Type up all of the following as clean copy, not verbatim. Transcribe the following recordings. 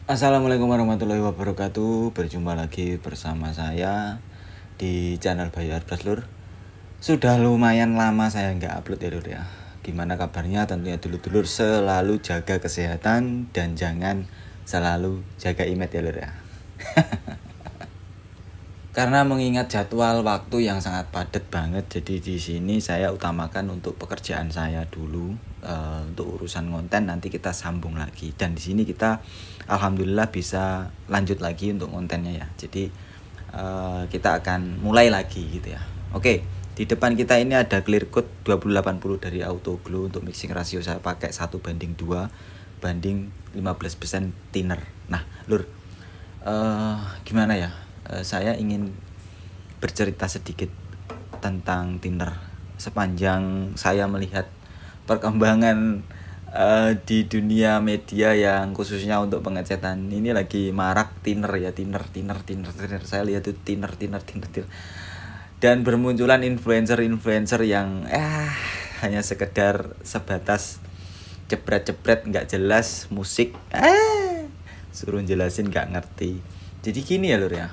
Assalamualaikum warahmatullahi wabarakatuh. Berjumpa lagi bersama saya di channel Bayu Arbas Lur. Sudah lumayan lama saya nggak upload ya Lur ya. Gimana kabarnya? Tentunya dulur-dulur selalu jaga kesehatan dan jangan selalu jaga image ya Lur ya. Karena mengingat jadwal waktu yang sangat padat banget, jadi di sini saya utamakan untuk pekerjaan saya dulu. Untuk urusan konten nanti kita sambung lagi. Dan di sini kita alhamdulillah bisa lanjut lagi untuk kontennya ya. Jadi kita akan mulai lagi gitu ya. Oke, di depan kita ini ada clear code 2080 dari Autoglow. Untuk mixing ratio saya pakai 1:2 banding 15% thinner. Nah, Lur, gimana ya? Saya ingin bercerita sedikit tentang thinner. Sepanjang saya melihat perkembangan di dunia media yang khususnya untuk pengecetan ini lagi marak thinner ya, thinner. Saya lihat itu thinner. Dan bermunculan influencer yang hanya sekedar sebatas jebret nggak jelas musik, suruh jelasin nggak ngerti. Jadi gini ya Lur ya,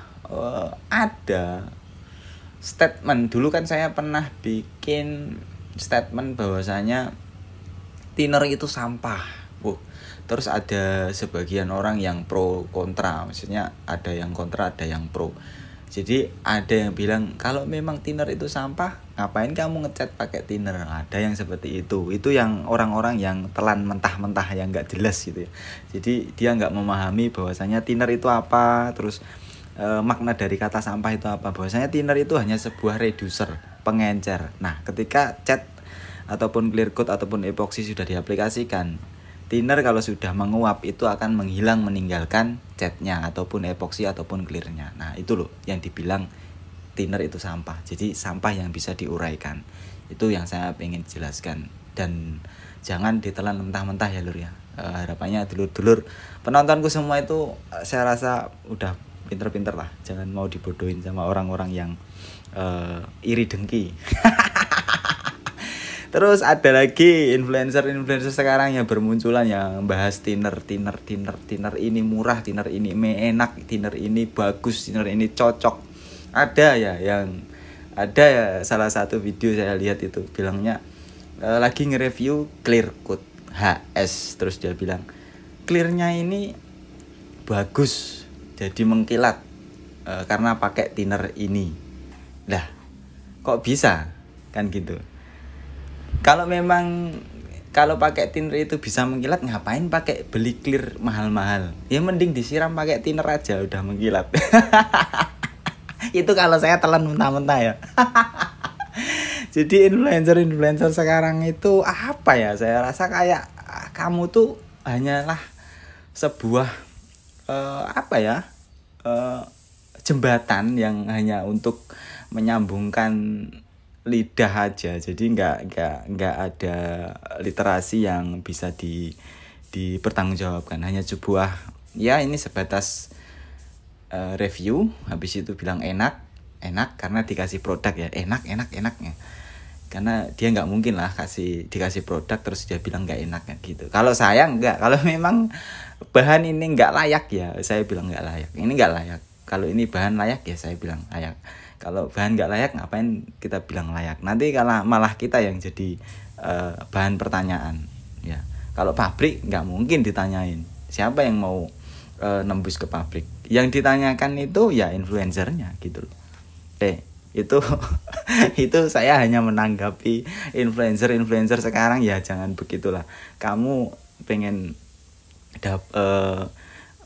ada statement dulu kan saya pernah bikin statement bahwasanya thinner itu sampah. Terus ada sebagian orang yang pro kontra, maksudnya ada yang kontra ada yang pro. Jadi ada yang bilang kalau memang thinner itu sampah, ngapain kamu ngecat pakai thinner? Ada yang seperti itu. Itu yang orang-orang yang telan mentah-mentah yang nggak jelas gitu ya. Jadi dia nggak memahami bahwasanya thinner itu apa, terus makna dari kata sampah itu apa. Bahwasanya thinner itu hanya sebuah reducer, pengencer. Nah, ketika cat ataupun clear coat ataupun epoksi sudah diaplikasikan, thinner kalau sudah menguap itu akan menghilang meninggalkan catnya ataupun epoksi ataupun clearnya. Nah itu loh yang dibilang thinner itu sampah. Jadi sampah yang bisa diuraikan. Itu yang saya pengen jelaskan. Dan jangan ditelan mentah-mentah ya Lur ya. Harapannya dulur-dulur penontonku semua itu saya rasa udah pinter-pinter lah. Jangan mau dibodohin sama orang-orang yang iri dengki. Terus ada lagi influencer sekarang yang bermunculan yang bahas thinner ini murah, thinner ini enak, thinner ini bagus, thinner ini cocok. Ada ya salah satu video saya lihat itu bilangnya lagi nge-review clear coat HS, terus dia bilang clearnya ini bagus jadi mengkilat karena pakai thinner ini. Lah kok bisa kan gitu. Kalau pakai thinner itu bisa mengkilat, ngapain pakai beli clear mahal-mahal? Ya mending disiram pakai thinner aja udah mengkilat. Itu kalau saya telan mentah-mentah ya. Jadi influencer sekarang itu apa ya? Saya rasa kayak kamu tuh hanyalah sebuah jembatan yang hanya untuk menyambungkan lidah aja. Jadi nggak ada literasi yang bisa dipertanggungjawabkan. Hanya sebuah ya ini sebatas review, habis itu bilang enak karena dikasih produk ya, enaknya. Karena dia nggak mungkin lah dikasih produk terus dia bilang nggak enak gitu. Kalau saya nggak, kalau memang bahan ini nggak layak ya saya bilang nggak layak. Ini nggak layak. Kalau ini bahan layak ya saya bilang layak. Kalau bahan nggak layak ngapain kita bilang layak? Nanti kalau malah kita yang jadi bahan pertanyaan ya. Kalau pabrik nggak mungkin ditanyain. Siapa yang mau nembus ke pabrik? Yang ditanyakan itu ya influencernya gitu loh. Itu itu saya hanya menanggapi influencer sekarang ya, jangan begitulah. Kamu pengen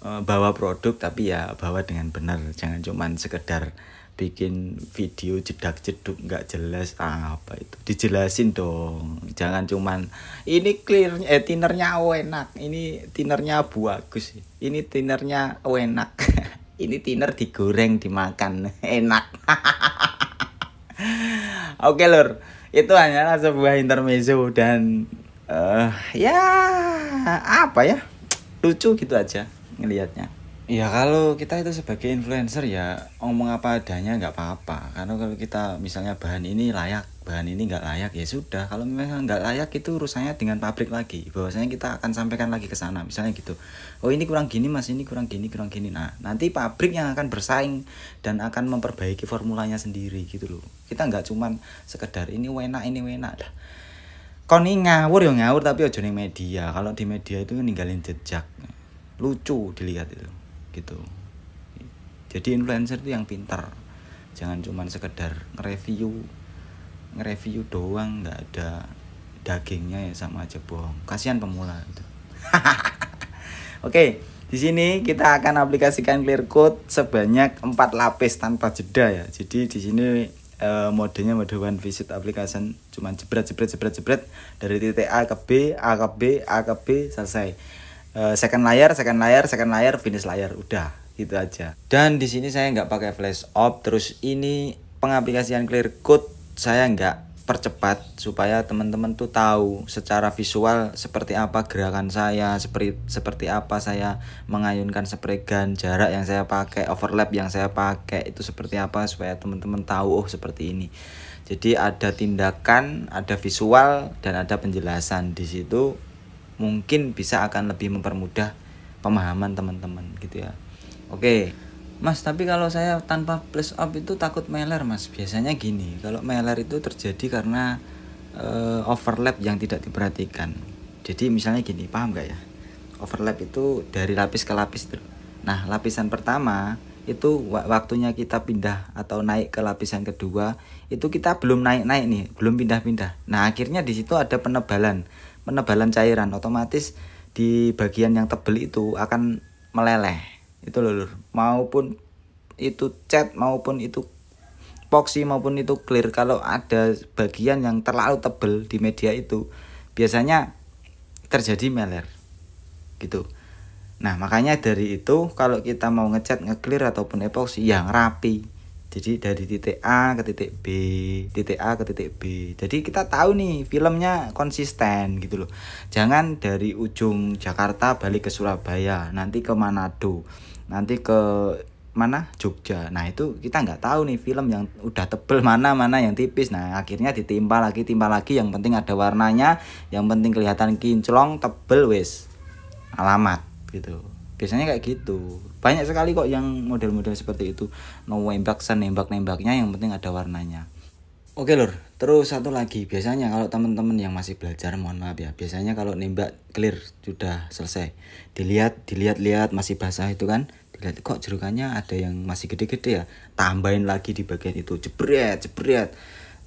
bawa produk tapi ya bawa dengan benar, jangan cuman sekedar bikin video jedak-jeduk nggak jelas apa itu, dijelasin dong. Jangan cuman ini clearnya thinnernya enak, ini thinnernya bagus, ini thinnernya enak. Ini thinner digoreng dimakan enak. Oke Lur, itu hanyalah sebuah intermezzo dan ya apa ya, lucu gitu aja ngelihatnya. Ya kalau kita itu sebagai influencer ya ngomong apa adanya nggak apa-apa. Karena kalau kita misalnya bahan ini layak, bahan ini nggak layak, ya sudah. Kalau memang nggak layak itu urusannya dengan pabrik lagi, bahwasanya kita akan sampaikan lagi ke sana misalnya gitu. Oh ini kurang gini mas, ini kurang gini. Nah nanti pabrik yang akan bersaing dan akan memperbaiki formulanya sendiri gitu loh. Kita nggak cuman sekedar ini enak lah. Kon ini ngawur ya ngawur, tapi ojo ning media. Kalau di media itu ninggalin jejak, lucu dilihat itu gitu. Jadi influencer itu yang pintar, jangan cuman sekedar nge-review doang, nggak ada dagingnya, ya sama aja bohong. Kasihan pemula itu. Oke, di sini kita akan aplikasikan clear code sebanyak 4 lapis tanpa jeda ya. Jadi di sini modenya mode one visit application, cuman jebret dari titik A ke B, A ke B selesai. Second layer, finish layer, udah gitu aja. Dan di sini saya nggak pakai flash up. Terus ini pengaplikasian clear code saya nggak percepat supaya teman-teman tuh tahu secara visual seperti apa gerakan saya, seperti apa saya mengayunkan spray gun, jarak yang saya pakai, overlap yang saya pakai itu seperti apa, supaya teman-teman tahu oh seperti ini. Jadi ada tindakan, ada visual, dan ada penjelasan di situ, mungkin bisa akan lebih mempermudah pemahaman teman-teman gitu ya. Oke. Mas, tapi kalau saya tanpa flash up itu takut meler mas. Biasanya gini, kalau meler itu terjadi karena overlap yang tidak diperhatikan. Jadi misalnya gini, paham gak ya? Overlap itu dari lapis ke lapis tuh. Nah, lapisan pertama itu waktunya kita pindah atau naik ke lapisan kedua, itu kita belum naik nih, belum pindah-pindah. Nah, akhirnya di situ ada penebalan cairan, otomatis di bagian yang tebel itu akan meleleh. Itu loh lur, maupun itu cat, maupun itu epoxy, maupun itu clear, kalau ada bagian yang terlalu tebal di media itu biasanya terjadi meler gitu. Nah makanya dari itu kalau kita mau ngecat, nge-clear ataupun epoxy yang rapi, jadi dari titik A ke titik B, titik A ke titik B, jadi kita tahu nih filmnya konsisten gitu loh. Jangan dari ujung Jakarta balik ke Surabaya, nanti ke Manado, nanti ke mana Jogja. Nah itu kita nggak tahu nih film yang udah tebel mana yang tipis. Nah akhirnya ditimpa lagi. Yang penting ada warnanya, yang penting kelihatan kinclong, tebel, wes alamat gitu. Biasanya kayak gitu. Banyak sekali kok yang model-model seperti itu. Nembaknya yang penting ada warnanya. Oke lur, terus satu lagi, biasanya kalau teman-teman yang masih belajar, mohon maaf ya, biasanya kalau nembak clear sudah selesai, dilihat masih basah itu kan, dilihat kok jerukannya ada yang masih gede-gede ya, tambahin lagi di bagian itu, jebret.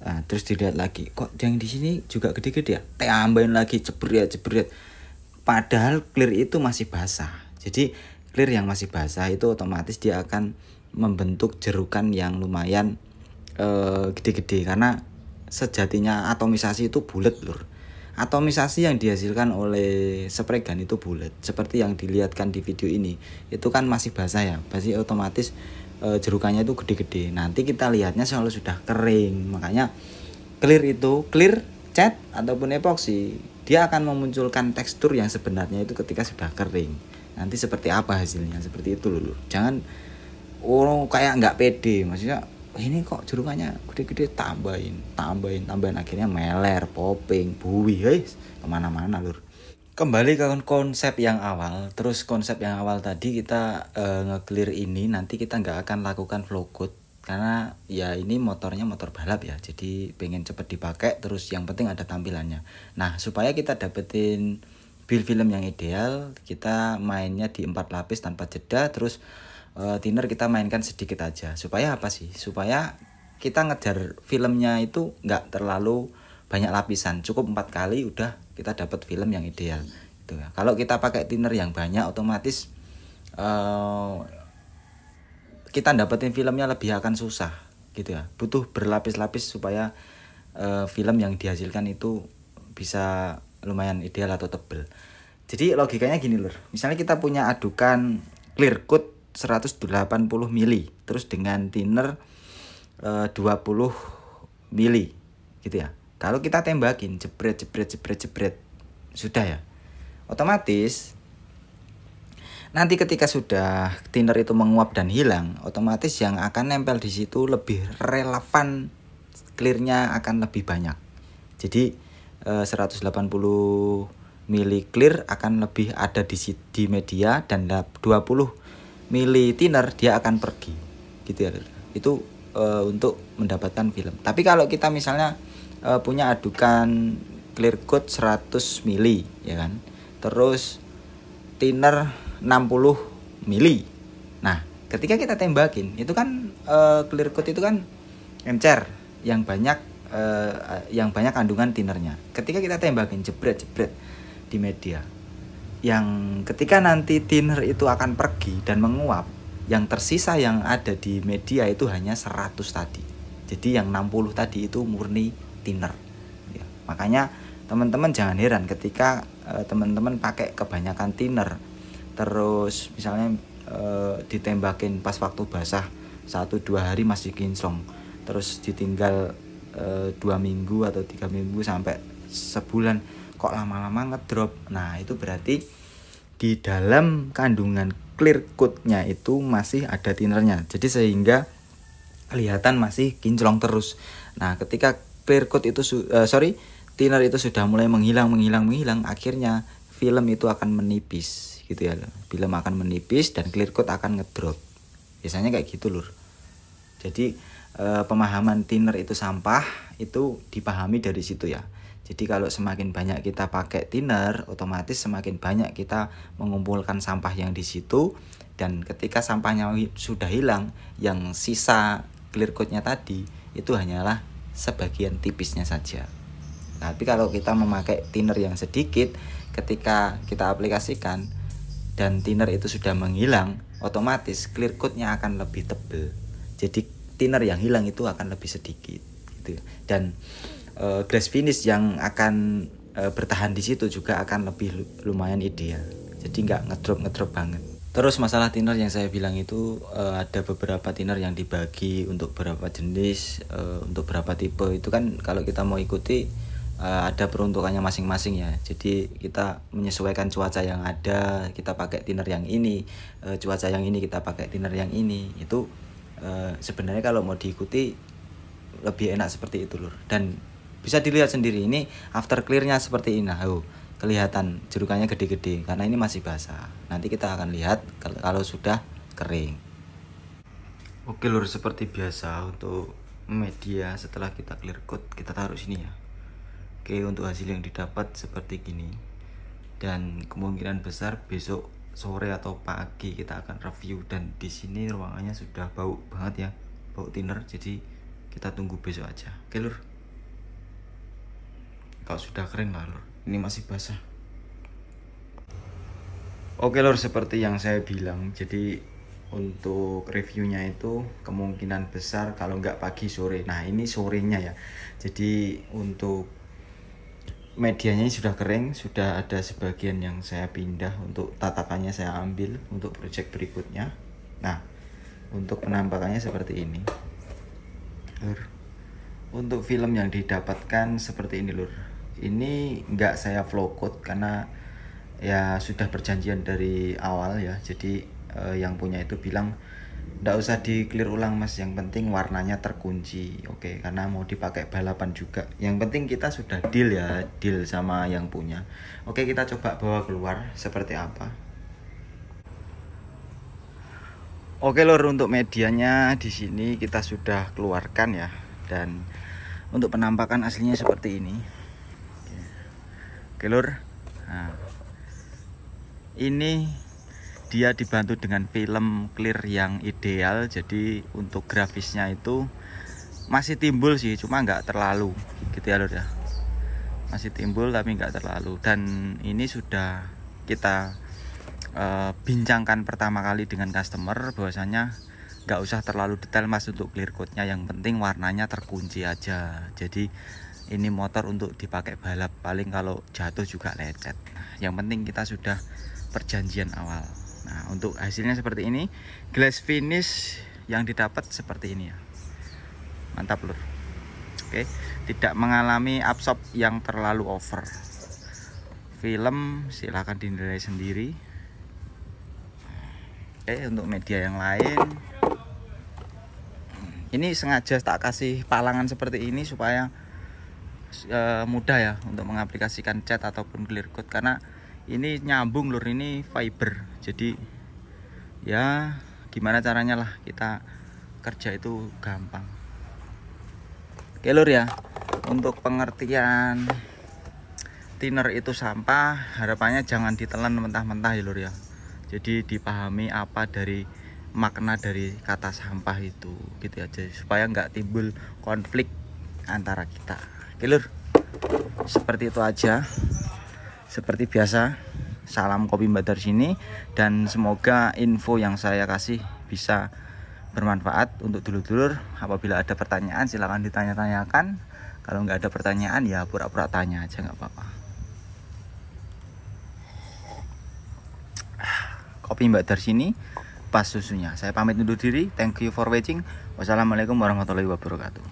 Nah, terus dilihat lagi, kok yang di sini juga gede-gede ya, tambahin lagi, jebret. Padahal clear itu masih basah. Jadi clear yang masih basah itu otomatis dia akan membentuk jerukan yang lumayan gede-gede, karena sejatinya atomisasi itu bulat lur. Atomisasi yang dihasilkan oleh spray gun itu bulat, seperti yang dilihatkan di video ini. Itu kan masih basah ya, pasti otomatis jerukannya itu gede-gede. Nanti kita lihatnya selalu sudah kering. Makanya clear cat ataupun epoxy, dia akan memunculkan tekstur yang sebenarnya itu ketika sudah kering. Nanti seperti apa hasilnya, seperti itu lur. Jangan kayak nggak pede, maksudnya ini kok jerukannya gede-gede, tambahin akhirnya meler, popping, buih, kemana-mana lur. Kembali ke konsep yang awal. Terus konsep yang awal tadi kita nge-clear ini, nanti kita nggak akan lakukan flow code karena ya ini motornya motor balap ya, jadi pengen cepet dipakai, terus yang penting ada tampilannya. Nah supaya kita dapetin build film yang ideal, kita mainnya di 4 lapis tanpa jeda. Terus thinner kita mainkan sedikit aja, supaya apa sih, supaya kita ngejar filmnya itu nggak terlalu banyak lapisan, cukup 4 kali udah kita dapat film yang ideal gitu ya. Kalau kita pakai thinner yang banyak, otomatis kita dapetin filmnya lebih akan susah gitu ya, butuh berlapis-lapis supaya film yang dihasilkan itu bisa lumayan ideal atau tebel. Jadi logikanya gini lur, misalnya kita punya adukan clear coat 180 mili, terus dengan thinner 20 mili gitu ya. Kalau kita tembakin jebret sudah ya, otomatis nanti ketika sudah thinner itu menguap dan hilang, otomatis yang akan nempel di situ lebih relevan clearnya akan lebih banyak. Jadi 180 mili clear akan lebih ada di media, dan 20 mili thinner dia akan pergi gitu ya. Itu untuk mendapatkan film. Tapi kalau kita misalnya punya adukan clear coat 100 mili ya kan, terus thinner 60 mili. Nah, ketika kita tembakin itu kan clear coat itu kan encer yang banyak kandungan thinnernya. Ketika kita tembakin jebret di media, yang ketika nanti thinner itu akan pergi dan menguap, yang tersisa yang ada di media itu hanya 100 tadi. Jadi yang 60 tadi itu murni thinner ya. Makanya teman-teman jangan heran ketika teman-teman pakai kebanyakan thinner, terus misalnya ditembakin pas waktu basah 1-2 hari masih kinclong, terus ditinggal 2 minggu atau 3 minggu sampai sebulan kok lama-lama ngedrop. Nah, itu berarti di dalam kandungan clear coat-nya itu masih ada thinnernya. Jadi sehingga kelihatan masih kinclong terus. Nah, ketika clear coat itu thinner itu sudah mulai menghilang, akhirnya film itu akan menipis gitu ya. Film akan menipis dan clear coat akan ngedrop. Biasanya kayak gitu, Lur. Jadi pemahaman thinner itu sampah itu dipahami dari situ ya. Jadi kalau semakin banyak kita pakai thinner, otomatis semakin banyak kita mengumpulkan sampah yang di situ, dan ketika sampahnya sudah hilang, yang sisa clear coat-nya tadi itu hanyalah sebagian tipisnya saja. Tapi kalau kita memakai thinner yang sedikit, ketika kita aplikasikan dan thinner itu sudah menghilang, otomatis clear coat-nya akan lebih tebal. Jadi thinner yang hilang itu akan lebih sedikit gitu. Dan glass finish yang akan bertahan di situ juga akan lebih lumayan ideal. Jadi nggak ngedrop banget. Terus masalah thinner yang saya bilang itu ada beberapa thinner yang dibagi untuk beberapa jenis, untuk beberapa tipe. Itu kan kalau kita mau ikuti ada peruntukannya masing-masing ya. Jadi kita menyesuaikan cuaca yang ada, kita pakai thinner yang ini, cuaca yang ini kita pakai thinner yang ini. Itu sebenarnya kalau mau diikuti lebih enak seperti itu, Lur. Dan bisa dilihat sendiri ini after clearnya seperti ini. Nah, kelihatan jerukannya gede-gede karena ini masih basah. Nanti kita akan lihat kalau sudah kering. Oke, Lur, seperti biasa untuk media setelah kita clear coat kita taruh sini ya. Oke, untuk hasil yang didapat seperti gini. Dan kemungkinan besar besok sore atau pagi kita akan review, dan di sini ruangannya sudah bau banget ya, bau thinner. Jadi kita tunggu besok aja. Oke, Lur. Kalau sudah kering lah, Lur. Ini masih basah. Oke, Lur, seperti yang saya bilang, jadi untuk reviewnya itu kemungkinan besar kalau nggak pagi sore. Nah, ini sorenya ya. Jadi untuk medianya sudah kering, sudah ada sebagian yang saya pindah untuk tatakannya saya ambil untuk project berikutnya. Nah, untuk penampakannya seperti ini, Lur. Untuk film yang didapatkan seperti ini, Lur. Ini nggak saya flow code karena ya sudah perjanjian dari awal ya. Jadi yang punya itu bilang nggak usah di clear ulang, Mas, yang penting warnanya terkunci. Oke, karena mau dipakai balapan juga. Yang penting kita sudah deal ya, deal sama yang punya. Oke, kita coba bawa keluar seperti apa. Oke, Lur, untuk medianya di sini kita sudah keluarkan ya. Dan untuk penampakan aslinya seperti ini. Oke, Lur. Nah, ini dia dibantu dengan film clear yang ideal. Jadi untuk grafisnya itu masih timbul sih, cuma nggak terlalu gitu ya, Lur ya. Masih timbul tapi nggak terlalu. Dan ini sudah kita bincangkan pertama kali dengan customer bahwasanya nggak usah terlalu detail, Mas, untuk clear coat-nya. Yang penting warnanya terkunci aja. Jadi ini motor untuk dipakai balap, paling kalau jatuh juga lecet. Nah, yang penting kita sudah perjanjian awal. Nah, untuk hasilnya seperti ini. Glass finish yang didapat seperti ini ya. Mantap, Lur. Oke, tidak mengalami absorb yang terlalu over. Film silahkan dinilai sendiri. Oke, untuk media yang lain Ini sengaja tak kasih palangan seperti ini supaya mudah ya untuk mengaplikasikan cat ataupun clear coat, karena ini nyambung lur, ini fiber. Jadi ya gimana caranya lah kita kerja itu gampang. Oke lur ya, untuk pengertian thinner itu sampah, harapannya jangan ditelan mentah-mentah ya lur ya. Jadi dipahami apa dari makna dari kata sampah itu, gitu aja, supaya nggak timbul konflik antara kita. Oke lur, seperti itu aja. Seperti biasa, salam kopi Mbak dari sini, dan semoga info yang saya kasih bisa bermanfaat untuk dulur-dulur. Apabila ada pertanyaan silahkan ditanya-tanyakan. Kalau nggak ada pertanyaan ya pura-pura tanya aja, nggak apa-apa. Kopi Mbak dari sini, pas susunya. Saya pamit undur diri. Thank you for watching. Wassalamualaikum warahmatullahi wabarakatuh.